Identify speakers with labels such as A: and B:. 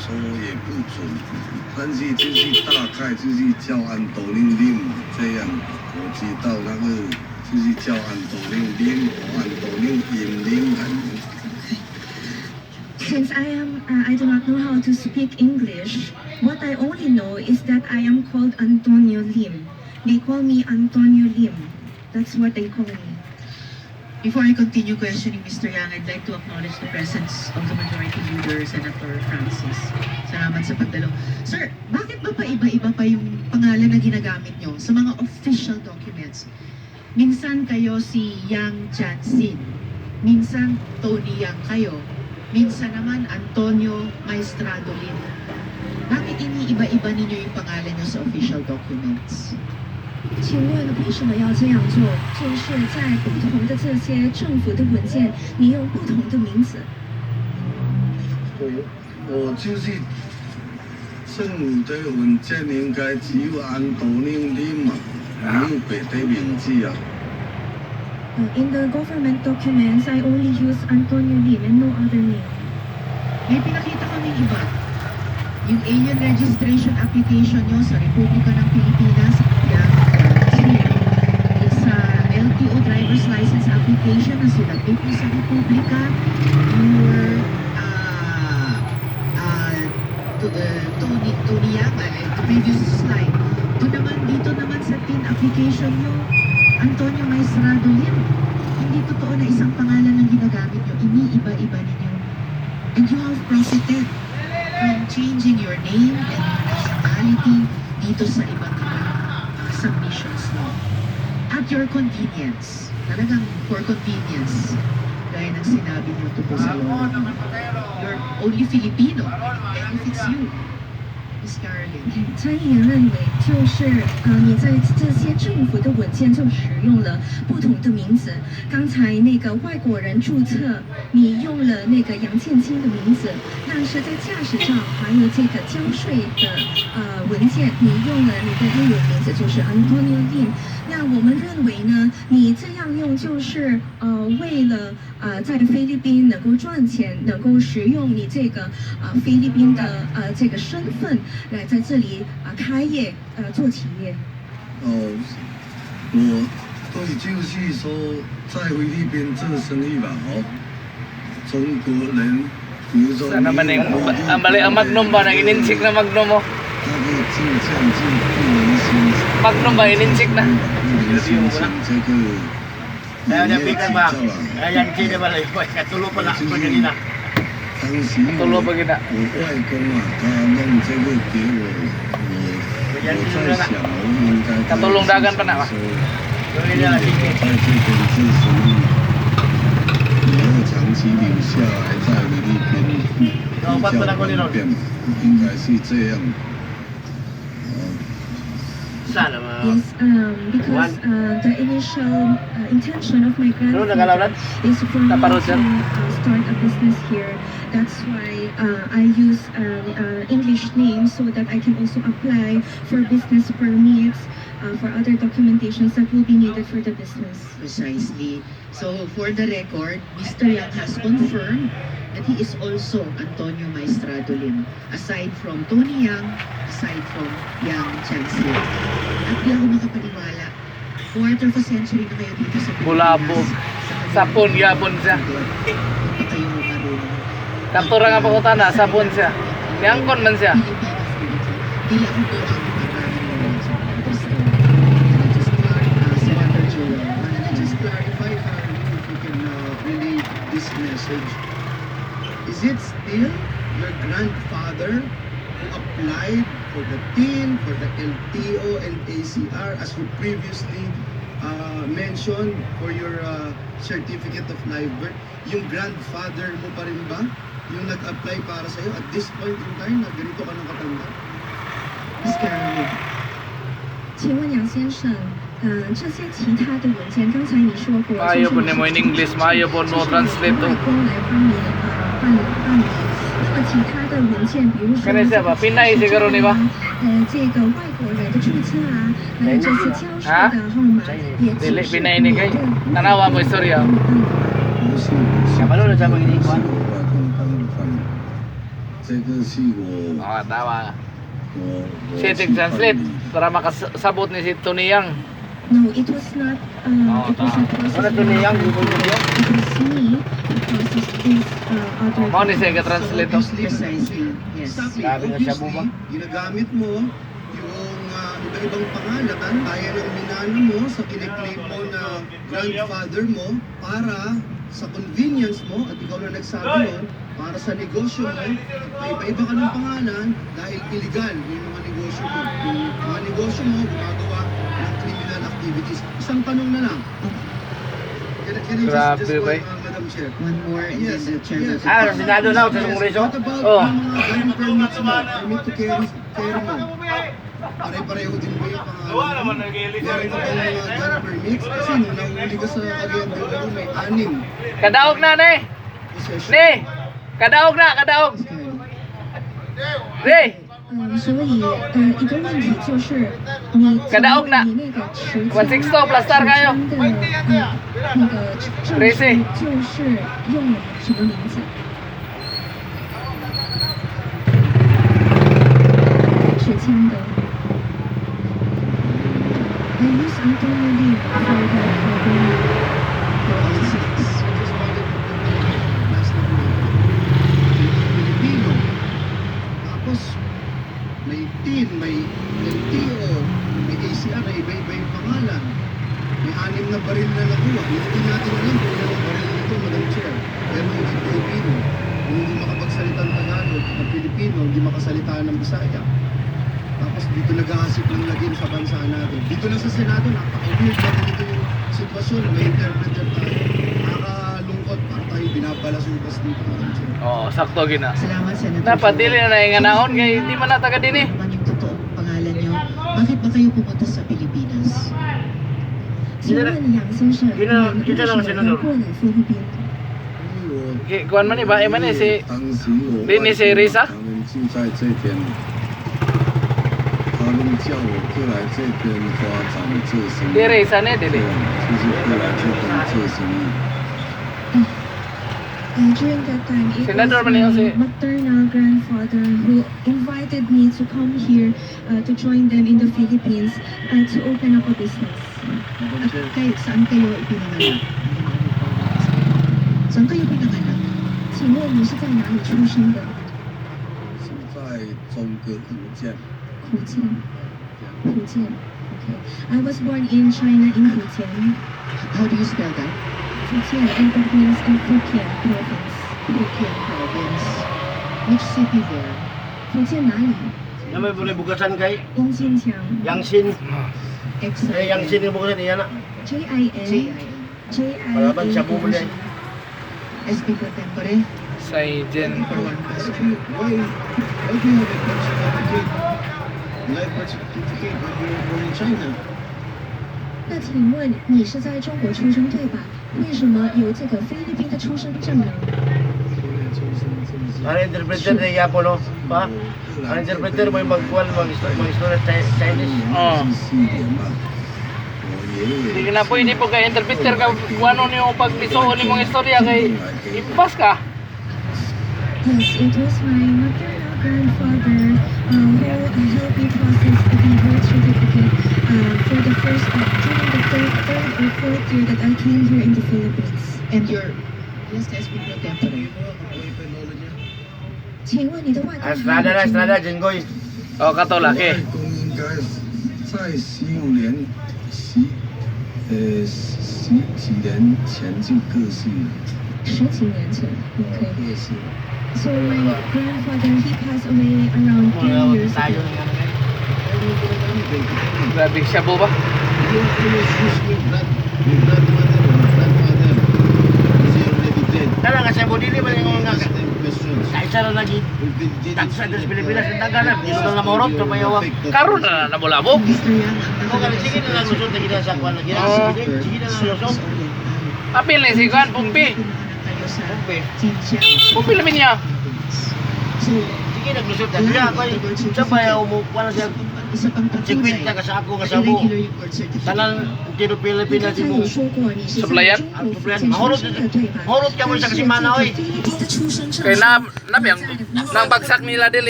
A: 说也不准，但是就是大概就是叫安多令令这样，我知道那个就是叫安多令令和安多令引令很。
B: Since I do not know how to speak English, what I only know is that I am called Antonio Lim. They call me Antonio Lim. That's what they call me.
C: Before I continue questioning Mr. Yang, I'd like to acknowledge the presence of the Majority Leader, Senator Francis. Salamat sa pagdalo. Sir, bakit ba iba-iba pa yung pangalan na ginagamit nyo sa mga official documents? Minsan kayo si Yang Jianxin, minsan Tony Yang kayo, minsan naman Antonio Maestrado Lim. Bakit iniiba-iba ninyo yung pangalan nyo sa official documents?
B: 请问为什么要这样做？就是在不同的这些政府的文件，你用不同的名字。
A: 我就是政府的文件应该只有安多令令嘛，没有别的名字啊。
B: In the government documents, I only use Antonio Lim and no other name.
C: May pinakita kami iba. Yung alien registration application nyo sa Republika ng Pilipinas, sa LTO driver's license application na sinabi po sa Republika, your Tony Yang, the previous slide. Dito naman sa PIN application nyo, Antonio Maestrado Lim. Hindi totoo na isang pangalan ang ginagamit nyo, iniiba-iba ninyo. And you have profited from changing your name and nationality dito sa iba't-ibang submissions mo. At your convenience, talagang for convenience, gaya ng sinabi mo ito po sa law, you're only Filipino, benefits you. Miss Caroline.
B: 参议员认为，就是你在这些政府的文件就使用了不同的名字。刚才那个外国人注册，你用了那个杨建清的名字，但是在驾驶照还有这个交税的文件，你用了你的英文名字，就是 Antonio Lim。那我们认为呢，你这样用就是为了在菲律宾能够赚钱，能够使用你这个菲律宾的这个身份来在这里开业做企业。
A: 我对就是说在菲律宾做生意吧，中国人，比如说
D: Sana man ang bali ang Magnum ba nang ininsik na Magnum mo?
A: 那个进项就不能申请。
D: Magnum ba ininsik na?
A: 不能申请这个。
E: Kaya bigan ba? Ayan, kaya ba lang? Katulo pala ako kanina.
A: 当时我外公啊，他弄这个给我，我在想，我应该
D: Katulong dagan pa na ba?
A: 我在这边做生意，以后长期留下来在菲律宾比较方便，应该是这样。
E: Sana ma?
B: Yes, because the initial intention of my grandfather is for me to start a business here. That's why I use English name so that I can also apply for business permits, for other documentations that will be needed for the business.
C: Precisely. So, for the record, Mr. Yang has confirmed that he is also Antonio Maestrado Lim. Aside from Tony Yang, aside from Yang Jianxin. At di ako makapaniwala. Quarter of a century na kayo dito sa Pilipinas.
D: Bulabog. Sapon, yapon siya.
C: Hindi kayo marunong.
D: Katura nga pakutana, sapon siya. Niangkon man siya.
C: Hindi ako po ang
F: Clarify if you can relay this message. Is it still your grandfather who applied for the TIN, for the LTO and ACR as you previously mentioned for your certificate of live birth? Yung grandfather mo pa rin ba yung nag-apply para sa'yo at this point in time na ganito ka ng katanda?
C: Miss Caroline.
B: 请问杨先生，这些其他的文件，刚才你说过，
D: Maayo po ni mo in English, maayo po no translate to.
B: 外公来帮你办理。那么其他的文件，比如说
D: Kani siya ba? Pinay siguro ni ba?
B: 这个外国人的注册啊，还有这些交税的号码，也只
D: Dili
B: 是
D: Pinay ni kay. Tanawa mo istorya.
A: 不是，
E: Kabalo na siya mag-iikuan.
A: 我外公帮我翻译。这个是我
D: Tama.
A: 我
D: Si Tig Translate para makasabot ni si Tony Yang.
B: No, it was not. It was a process.
E: Ano to niyang Google video?
B: It was me who processed this other.
D: Mao ni siya ka-translate to.
C: Precisely. Yes.
F: Exactly.
E: Sabi na siya, Buba.
F: Ginagamit mo yung iba-ibang pangalan, kaya ng minana mo sa kiniklaim mo na grandfather mo para sa convenience mo at ikaw na nagsabi mo para sa negosyo mo, may iba-iba ka ng pangalan dahil illegal yung mga negosyo mo. Yung mga negosyo mo gumagawa ng criminal activities. Isang tanong na lang. Can I
D: Grabe,
F: just
D: bay.
F: Madam Chair?
C: One more and
F: Yes,
C: then the chair
F: yes.
C: will
E: Ah, Senado na sa Kongreso?
F: What about
D: Oh.
F: yung mga gun permits mo? Permit to carry mo? Pare-pareho din ba yung pangalan mo? Meron ka bang mga gun permits? Kasi nung nahuli ka sa Cagayan de Oro, may 6
D: Kadaog na ni.
F: possession.
D: Ni. Kadaog na, kadaog. Ni.
B: 所以一个问题就是你
D: kada og na.
B: 你那个持枪
D: 160 plastar kayo.
B: 的那个证书
D: Tracy
B: 就是用了什么名字？持枪的。I use Antonio Lim for the program.
F: Pilipino. Tapos, may TIN, may LTO, may ACR na iba-iba yung pangalan. May 6 na baril na nakuha. Hindi natin alam kung ilang baril nito, Madam Chair. Pero hindi Pilipino. Kung hindi makapagsalita ng Tagalog, ng Pilipino, hindi makasalita ng Bisaya. Tapos dito naghahasip ng lagim sa bansa natin. Dito lang sa Senado, napaka-weird na ganito yung sitwasyon. May interpreter tayo. Nakakalungkot para tayo binabalasukas dito, Madam Chair.
D: Oh, sakto gina.
C: Salamat, Senator.
D: Dapat dili na nainganaon kay di man na taga dinhi.
C: Ano yung totoong pangalan nyo? Bakit ba kayo pumunta sa Pilipinas?
B: 请问杨先生，你为什么要过来菲律宾？
D: Kuan man ni ba man ni si
A: 当时我
D: Dennis Risa
A: 他们就在这边，他们叫我过来这边发展做生意，
D: Dire isa ni
A: 对
D: dili.
A: 就是过来这边做生意。
B: During that time, it
D: Senator man
B: was
D: yun si
B: my maternal grandfather who invited me to come here to join them in the Philippines to open up a business.
C: At saan kayo ipinanganak? Saan kayo pinanganak?
B: 请问你是在哪里出生的？
A: 是在中国福建。
B: 福建。福建。Okay. I was born in China in Fujian.
C: How do you spell that?
B: Fujian, and that means in Fujian province.
C: Fujian province. Which city there?
B: 福建哪里？
E: Na may bugasan kay
B: 杨建强。
E: Yangsin.
C: Excellent.
E: Yangsin yung bugasan niya na.
B: JIN.
E: Palaban siya bumuli.
C: SB Pro Tempore
D: Saijen.
C: for one question.
F: Why do you have a birth certificate? Life birth certificate when you were born in China?
B: 那请问你是在中国出生对吧？为什么有这个菲律宾的出生证呢？
E: Ang interpreter na yapo no? Pa? Ang interpreter mo yung magkuhan, mag-istorya Chinese.
D: Oh.
A: 是4年嘛，我爷
D: Di
A: 爷
D: na pwede po kay interpreter ka kuano niyo pagbisoon nimong istorya kay impas ka.
B: Yes, it was my maternal grandfather who helped me process the birth certificate for the first during the third or fourth year that I came here in the Philippines.
C: And your yes, SB Pro Tempore.
B: 请问你的外公还
E: Estrada na,
B: 有
E: Estrada,
B: 吗？
E: Jinggoy.
D: Oh, kato
A: 我
D: laki.
A: 外公应该在15年几年前就过世了，
B: 10几年前，OK.
A: 过世了。
B: So my grandfather he passed away around 10 years
E: Tayo
B: ago.
E: nga naman.
D: Grabe siya bo ba?
F: You always use your grandmother or grandfather because you're already dead.
E: Kaya nga siya mo, dili ba yung mga
F: Ask them questions.
E: kaisa na lagi. Taksa sa Pilipinas, yung tagalan. Dito na namorot, kapayawang.
D: Karon na nabulabog.
C: Mr. Yang, ang
E: Kung kaya, sige na lang lusot na gina sa kwan na gina.
D: Oo.
E: Sige na lang lusot.
D: Apil ni si Kuan Pumpi.
C: kayo sa
E: Pumpi.
C: Xinjiang.
D: Pumpi lamin niya.
C: So,
E: Sige, naglusot na. Kaya ako, siya pa yung umukuha na siya.
C: isa pang patunay
E: Sikwenta ka sa ako
C: na
E: nga sa mo.
C: irregular yung birth certificate.
E: Tanan tiro
B: 你
E: Pilipinas
B: 刚才
E: mo.
B: 有说过你是在
D: Supplier？
B: 中国福建出生的，对吧？
E: Mahurot ka mo
B: 但
E: sa
B: 是这
E: kasimana
B: 个
E: oy.
B: 菲律宾的出生证
D: Kay
B: 书
D: na, nabiyang, nang bagsak nila dili.